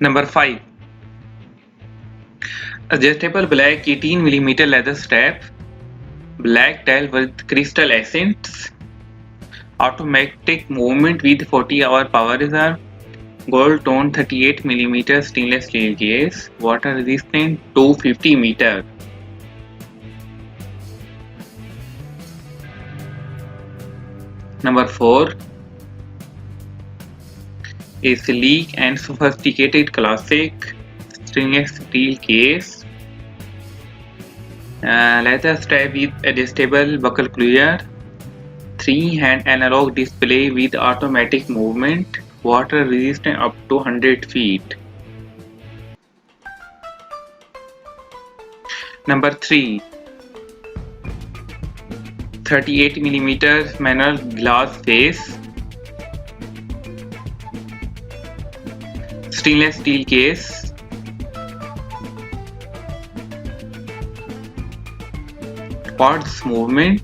Number 5. Adjustable black 18mm leather strap, black tile with crystal accents, automatic movement with 40-hour power reserve, gold tone 38mm stainless steel case, water resistant 250 meter. Number 4. A sleek and sophisticated classic stainless steel case, leather strap with adjustable buckle closure, 3-hand analog display with automatic movement, water resistant up to 100 feet. Number 3. 38mm manual glass face, stainless steel case, Quartz movement,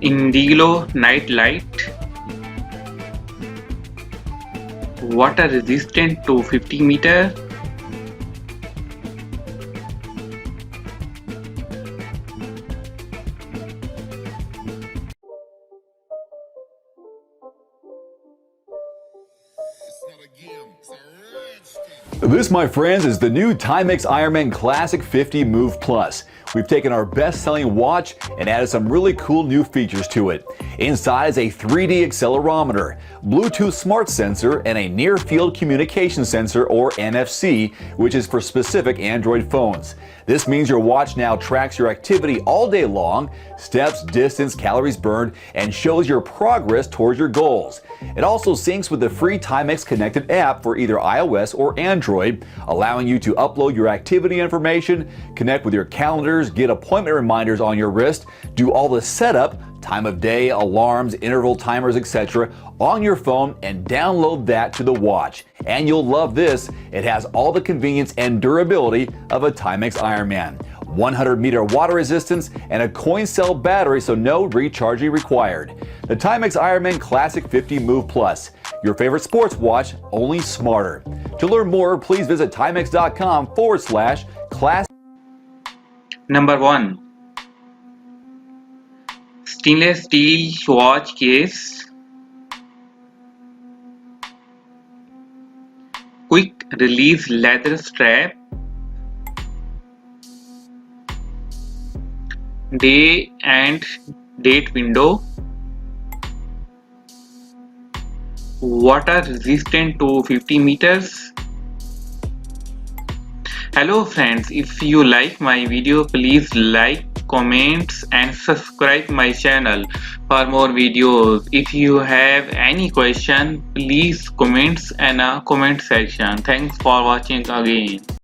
indigo night light, water resistant to 50 meter. This, my friends, is the new Timex Ironman Classic 50 Move Plus. We've taken our best-selling watch and added some really cool new features to it. Inside is a 3D accelerometer, Bluetooth smart sensor, and a near-field communication sensor, or NFC, which is for specific Android phones. This means your watch now tracks your activity all day long, steps, distance, calories burned, and shows your progress towards your goals. It also syncs with the free Timex Connected app for either iOS or Android, allowing you to upload your activity information, connect with your calendars, get appointment reminders on your wrist, do all the setup, time of day, alarms, interval timers, etc. on your phone, and download that to the watch. And you'll love this, it has all the convenience and durability of a Timex Ironman. 100-meter water resistance and a coin cell battery, so no recharging required. The Timex Ironman Classic 50 Move Plus, your favorite sports watch, only smarter. To learn more, please visit timex.com/classic. Number 1. Stainless steel watch case, quick release leather strap, day and date window, water resistant to 50 meters. Hello friends, if you like my video, please like, comments and subscribe my channel for more videos. If you have any question, please comments in a comment section. Thanks for watching again.